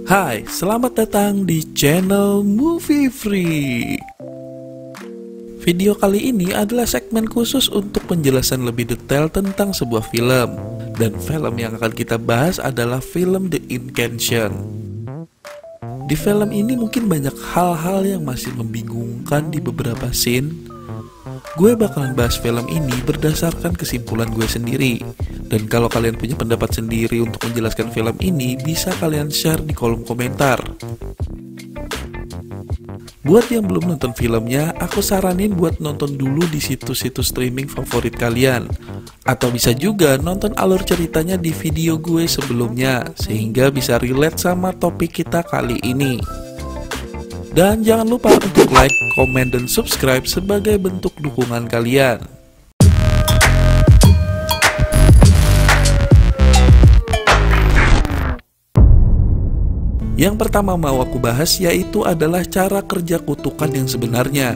Hai, selamat datang di channel Movie Freak. Video kali ini adalah segmen khusus untuk penjelasan lebih detail tentang sebuah film. Dan film yang akan kita bahas adalah film The Incantation. Di film ini mungkin banyak hal-hal yang masih membingungkan di beberapa scene. Gue bakalan bahas film ini berdasarkan kesimpulan gue sendiri. Dan kalau kalian punya pendapat sendiri untuk menjelaskan film ini, bisa kalian share di kolom komentar. Buat yang belum nonton filmnya, aku saranin buat nonton dulu di situs-situs streaming favorit kalian. Atau bisa juga nonton alur ceritanya di video gue sebelumnya, sehingga bisa relate sama topik kita kali ini. Dan jangan lupa untuk like, komen, dan subscribe sebagai bentuk dukungan kalian. Yang pertama mau aku bahas yaitu adalah cara kerja kutukan yang sebenarnya.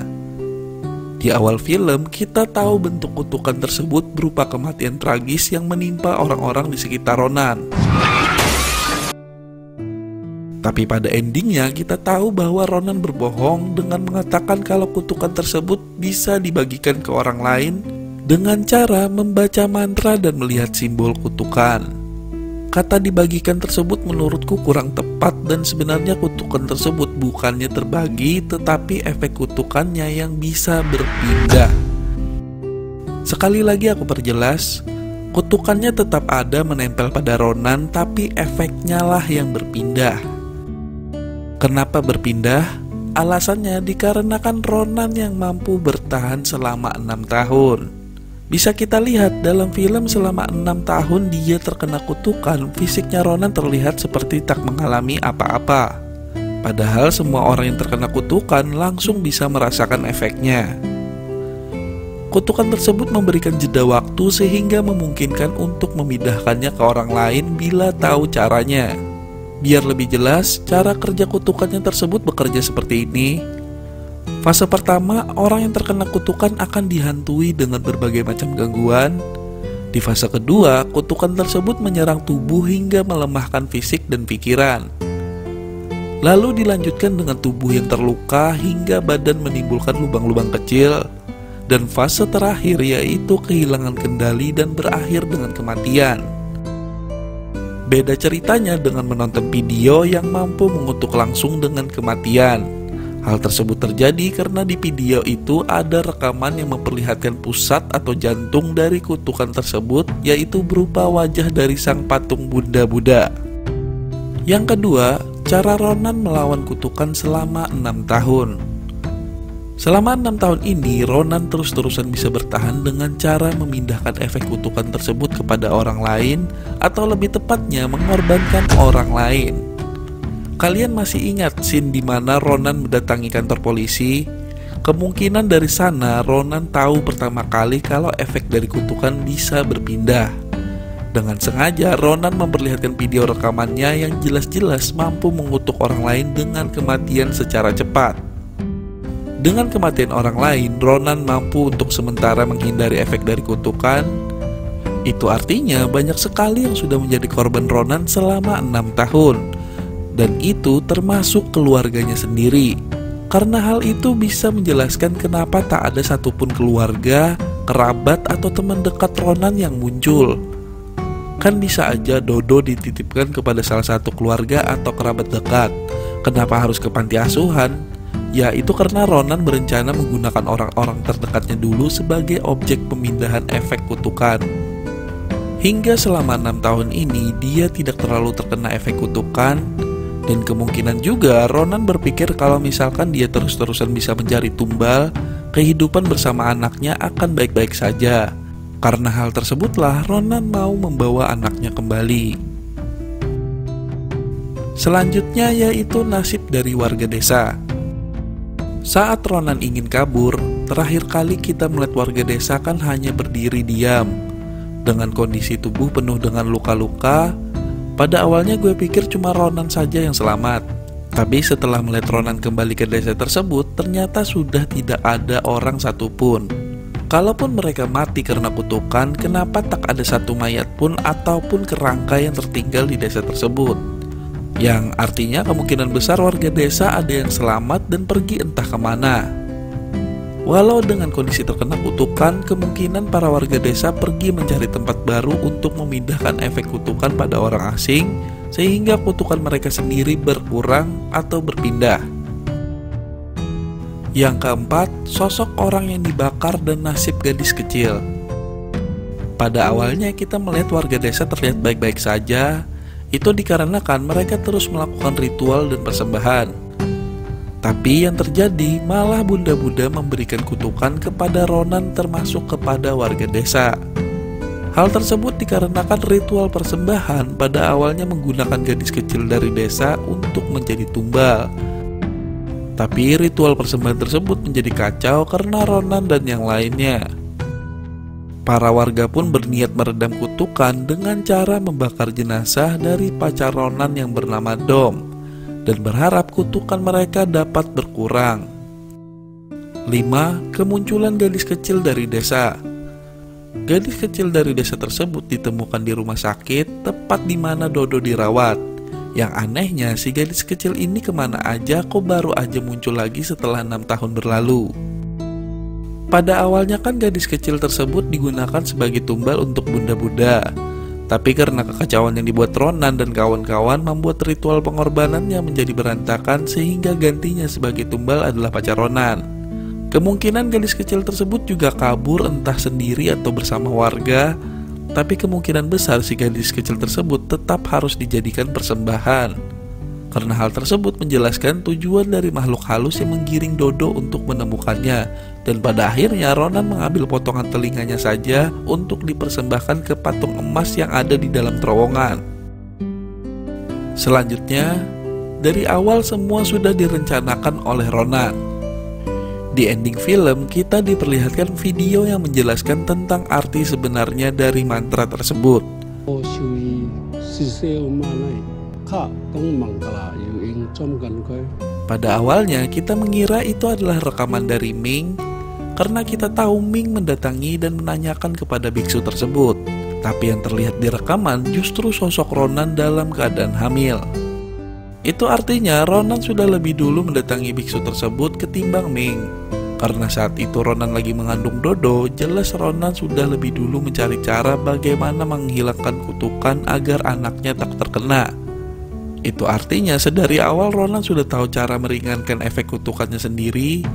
Di awal film, kita tahu bentuk kutukan tersebut berupa kematian tragis yang menimpa orang-orang di sekitar Ronan. Tapi pada endingnya kita tahu bahwa Ronan berbohong dengan mengatakan kalau kutukan tersebut bisa dibagikan ke orang lain dengan cara membaca mantra dan melihat simbol kutukan. Kata dibagikan tersebut menurutku kurang tepat dan sebenarnya kutukan tersebut bukannya terbagi tetapi efek kutukannya yang bisa berpindah. Sekali lagi aku perjelas, kutukannya tetap ada menempel pada Ronan tapi efeknya lah yang berpindah. Kenapa berpindah? Alasannya dikarenakan Ronan yang mampu bertahan selama 6 tahun. Bisa kita lihat dalam film selama 6 tahun dia terkena kutukan, fisiknya Ronan terlihat seperti tak mengalami apa-apa. Padahal semua orang yang terkena kutukan langsung bisa merasakan efeknya. Kutukan tersebut memberikan jeda waktu sehingga memungkinkan untuk memindahkannya ke orang lain bila tahu caranya. Biar lebih jelas, cara kerja kutukannya tersebut bekerja seperti ini. Fase pertama, orang yang terkena kutukan akan dihantui dengan berbagai macam gangguan. Di fase kedua, kutukan tersebut menyerang tubuh hingga melemahkan fisik dan pikiran. Lalu dilanjutkan dengan tubuh yang terluka hingga badan menimbulkan lubang-lubang kecil. Dan fase terakhir yaitu kehilangan kendali dan berakhir dengan kematian. Beda ceritanya dengan menonton video yang mampu mengutuk langsung dengan kematian. Hal tersebut terjadi karena di video itu ada rekaman yang memperlihatkan pusat atau jantung dari kutukan tersebut, yaitu berupa wajah dari sang patung Buddha. Yang kedua, cara Ronan melawan kutukan selama 6 tahun. Selama 6 tahun ini, Ronan terus-terusan bisa bertahan dengan cara memindahkan efek kutukan tersebut kepada orang lain, atau lebih tepatnya mengorbankan orang lain. Kalian masih ingat scene di mana Ronan mendatangi kantor polisi? Kemungkinan dari sana Ronan tahu pertama kali kalau efek dari kutukan bisa berpindah. Dengan sengaja Ronan memperlihatkan video rekamannya yang jelas-jelas mampu mengutuk orang lain dengan kematian secara cepat. Dengan kematian orang lain, Ronan mampu untuk sementara menghindari efek dari kutukan. Itu artinya banyak sekali yang sudah menjadi korban Ronan selama 6 tahun. Dan itu termasuk keluarganya sendiri. Karena hal itu bisa menjelaskan kenapa tak ada satupun keluarga, kerabat, atau teman dekat Ronan yang muncul. Kan bisa aja Dodo dititipkan kepada salah satu keluarga atau kerabat dekat. Kenapa harus ke panti asuhan? Ya itu karena Ronan berencana menggunakan orang-orang terdekatnya dulu sebagai objek pemindahan efek kutukan. Hingga selama 6 tahun ini dia tidak terlalu terkena efek kutukan. Dan kemungkinan juga Ronan berpikir kalau misalkan dia terus-terusan bisa mencari tumbal, kehidupan bersama anaknya akan baik-baik saja. Karena hal tersebutlah Ronan mau membawa anaknya kembali. Selanjutnya yaitu nasib dari warga desa. Saat Ronan ingin kabur, terakhir kali kita melihat warga desa kan hanya berdiri diam. Dengan kondisi tubuh penuh dengan luka-luka, pada awalnya gue pikir cuma Ronan saja yang selamat. Tapi setelah melihat Ronan kembali ke desa tersebut, ternyata sudah tidak ada orang satupun. Kalaupun mereka mati karena kutukan, kenapa tak ada satu mayat pun ataupun kerangka yang tertinggal di desa tersebut? Yang artinya kemungkinan besar warga desa ada yang selamat dan pergi entah kemana. Walau dengan kondisi terkena kutukan, kemungkinan para warga desa pergi mencari tempat baru untuk memindahkan efek kutukan pada orang asing, sehingga kutukan mereka sendiri berkurang atau berpindah. Yang keempat, sosok orang yang dibakar dan nasib gadis kecil. Pada awalnya kita melihat warga desa terlihat baik-baik saja. Itu dikarenakan mereka terus melakukan ritual dan persembahan. Tapi yang terjadi malah Bunda-Bunda memberikan kutukan kepada Ronan termasuk kepada warga desa. Hal tersebut dikarenakan ritual persembahan pada awalnya menggunakan gadis kecil dari desa untuk menjadi tumbal. Tapi ritual persembahan tersebut menjadi kacau karena Ronan dan yang lainnya. Para warga pun berniat meredam kutukan dengan cara membakar jenazah dari pacar Ronan yang bernama Dom, dan berharap kutukan mereka dapat berkurang. 5. Kemunculan gadis kecil dari desa. Gadis kecil dari desa tersebut ditemukan di rumah sakit, tepat di mana Dodo dirawat. Yang anehnya, si gadis kecil ini kemana aja kok baru aja muncul lagi setelah 6 tahun berlalu. Pada awalnya kan gadis kecil tersebut digunakan sebagai tumbal untuk Bunda-Bunda. Tapi karena kekacauan yang dibuat Ronan dan kawan-kawan membuat ritual pengorbanannya menjadi berantakan, sehingga gantinya sebagai tumbal adalah pacar Ronan. Kemungkinan gadis kecil tersebut juga kabur entah sendiri atau bersama warga. Tapi kemungkinan besar si gadis kecil tersebut tetap harus dijadikan persembahan. Karena hal tersebut menjelaskan tujuan dari makhluk halus yang menggiring Dodo untuk menemukannya. Dan pada akhirnya Ronan mengambil potongan telinganya saja untuk dipersembahkan ke patung emas yang ada di dalam terowongan. Selanjutnya, dari awal semua sudah direncanakan oleh Ronan. Di ending film, kita diperlihatkan video yang menjelaskan tentang arti sebenarnya dari mantra tersebut. Pada awalnya, kita mengira itu adalah rekaman dari Ming, karena kita tahu Ming mendatangi dan menanyakan kepada biksu tersebut. Tapi yang terlihat di rekaman justru sosok Ronan dalam keadaan hamil. Itu artinya Ronan sudah lebih dulu mendatangi biksu tersebut ketimbang Ming. Karena saat itu Ronan lagi mengandung Dodo, jelas Ronan sudah lebih dulu mencari cara bagaimana menghilangkan kutukan agar anaknya tak terkena. Itu artinya sedari awal Ronan sudah tahu cara meringankan efek kutukannya sendiri.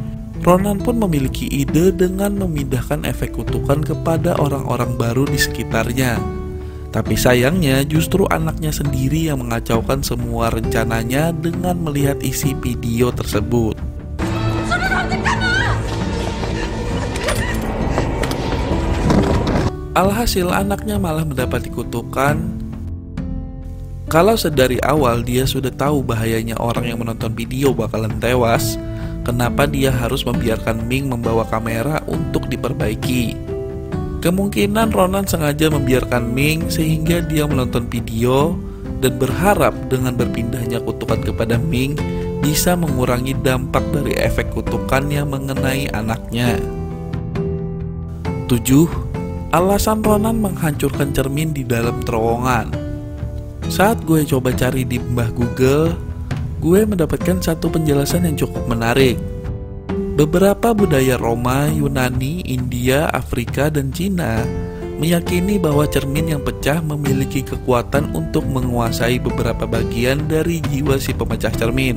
Ronan pun memiliki ide dengan memindahkan efek kutukan kepada orang-orang baru di sekitarnya. Tapi sayangnya justru anaknya sendiri yang mengacaukan semua rencananya dengan melihat isi video tersebut. Alhasil anaknya malah mendapati kutukan. Kalau sedari awal dia sudah tahu bahayanya orang yang menonton video bakalan tewas, kenapa dia harus membiarkan Ming membawa kamera untuk diperbaiki? Kemungkinan Ronan sengaja membiarkan Ming sehingga dia menonton video dan berharap dengan berpindahnya kutukan kepada Ming bisa mengurangi dampak dari efek kutukan yang mengenai anaknya. 7. Alasan Ronan menghancurkan cermin di dalam terowongan. Saat gue coba cari di mbah Google, gue mendapatkan satu penjelasan yang cukup menarik. Beberapa budaya Roma, Yunani, India, Afrika, dan Cina meyakini bahwa cermin yang pecah memiliki kekuatan untuk menguasai beberapa bagian dari jiwa si pemecah cermin.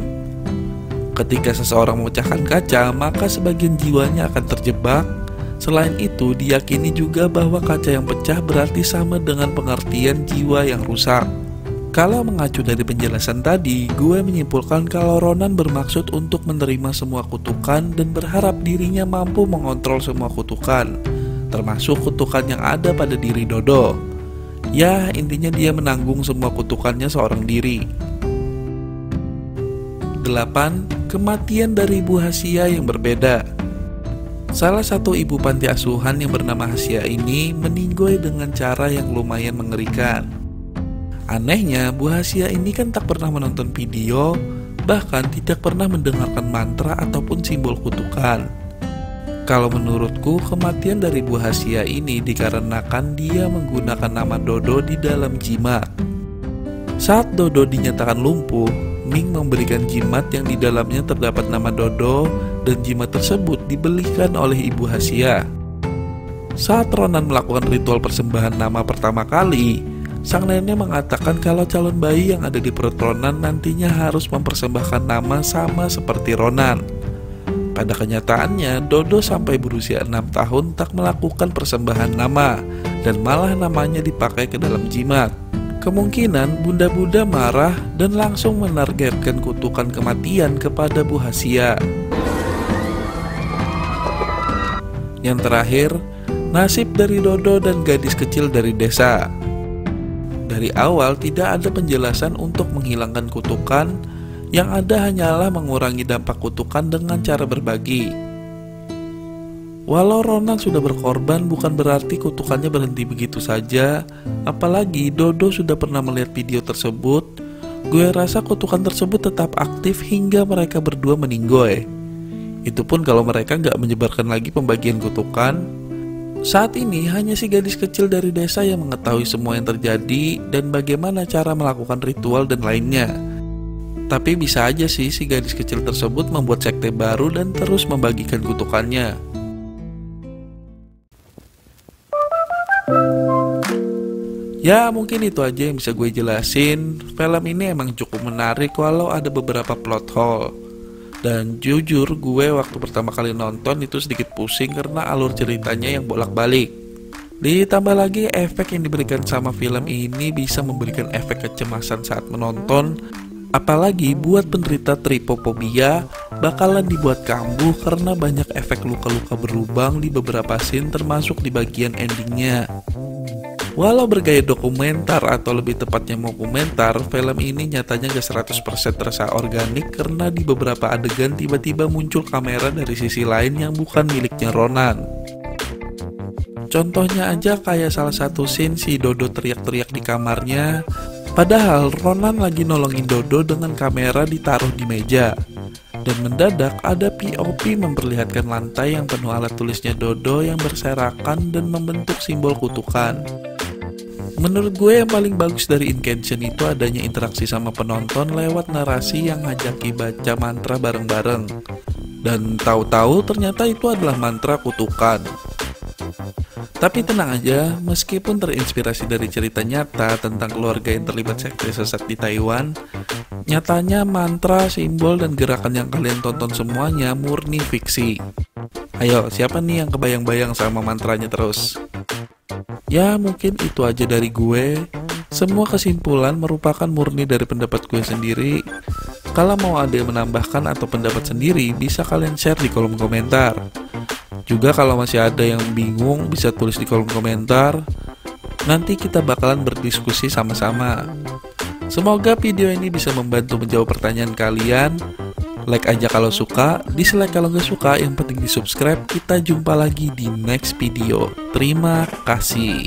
Ketika seseorang memecahkan kaca, maka sebagian jiwanya akan terjebak. Selain itu, diyakini juga bahwa kaca yang pecah berarti sama dengan pengertian jiwa yang rusak. Kalau mengacu dari penjelasan tadi, gue menyimpulkan kalau Ronan bermaksud untuk menerima semua kutukan dan berharap dirinya mampu mengontrol semua kutukan, termasuk kutukan yang ada pada diri Dodo. Ya, intinya dia menanggung semua kutukannya seorang diri. 8. Kematian dari Ibu Hasia yang berbeda. Salah satu ibu panti asuhan yang bernama Hasia ini meninggoy dengan cara yang lumayan mengerikan. Anehnya, Bu Hasia ini kan tak pernah menonton video, bahkan tidak pernah mendengarkan mantra ataupun simbol kutukan. Kalau menurutku, kematian dari Bu Hasia ini dikarenakan dia menggunakan nama Dodo di dalam jimat. Saat Dodo dinyatakan lumpuh, Ming memberikan jimat yang di dalamnya terdapat nama Dodo, dan jimat tersebut dibelikan oleh Ibu Hasia. Saat Ronan melakukan ritual persembahan nama pertama kali, sang nenek mengatakan kalau calon bayi yang ada di perut Ronan nantinya harus mempersembahkan nama sama seperti Ronan. Pada kenyataannya, Dodo sampai berusia 6 tahun tak melakukan persembahan nama, dan malah namanya dipakai ke dalam jimat. Kemungkinan Bunda-Bunda marah dan langsung menargetkan kutukan kematian kepada Bu Hasia. Yang terakhir, nasib dari Dodo dan gadis kecil dari desa. Dari awal tidak ada penjelasan untuk menghilangkan kutukan, yang ada hanyalah mengurangi dampak kutukan dengan cara berbagi. Walau Ronan sudah berkorban, bukan berarti kutukannya berhenti begitu saja. Apalagi Dodo sudah pernah melihat video tersebut. Gue rasa kutukan tersebut tetap aktif hingga mereka berdua meninggoy. Itu pun kalau mereka nggak menyebarkan lagi pembagian kutukan. Saat ini hanya si gadis kecil dari desa yang mengetahui semua yang terjadi dan bagaimana cara melakukan ritual dan lainnya. Tapi bisa aja sih si gadis kecil tersebut membuat sekte baru dan terus membagikan kutukannya. Ya, mungkin itu aja yang bisa gue jelasin. Film ini emang cukup menarik walau ada beberapa plot hole. Dan jujur gue waktu pertama kali nonton itu sedikit pusing karena alur ceritanya yang bolak-balik. Ditambah lagi efek yang diberikan sama film ini bisa memberikan efek kecemasan saat menonton. Apalagi buat penderita tripofobia bakalan dibuat kambuh karena banyak efek luka-luka berlubang di beberapa scene termasuk di bagian endingnya. Walau bergaya dokumenter atau lebih tepatnya mokumentar, film ini nyatanya gak 100% terasa organik karena di beberapa adegan tiba-tiba muncul kamera dari sisi lain yang bukan miliknya Ronan. Contohnya aja kayak salah satu scene si Dodo teriak-teriak di kamarnya, padahal Ronan lagi nolongin Dodo dengan kamera ditaruh di meja. Dan mendadak ada POV memperlihatkan lantai yang penuh alat tulisnya Dodo yang berserakan dan membentuk simbol kutukan. Menurut gue yang paling bagus dari Incantation itu adanya interaksi sama penonton lewat narasi yang ngajaki baca mantra bareng-bareng. Dan tahu-tahu ternyata itu adalah mantra kutukan. Tapi tenang aja, meskipun terinspirasi dari cerita nyata tentang keluarga yang terlibat sekte sesat di Taiwan, nyatanya mantra, simbol, dan gerakan yang kalian tonton semuanya murni fiksi. Ayo, siapa nih yang kebayang-bayang sama mantranya terus? Ya, mungkin itu aja dari gue. Semua kesimpulan merupakan murni dari pendapat gue sendiri. Kalau mau ada yang menambahkan atau pendapat sendiri, bisa kalian share di kolom komentar. Juga kalau masih ada yang bingung, bisa tulis di kolom komentar. Nanti kita bakalan berdiskusi sama-sama. Semoga video ini bisa membantu menjawab pertanyaan kalian. Like aja kalau suka, dislike kalau nggak suka, yang penting di subscribe. Kita jumpa lagi di next video. Terima kasih.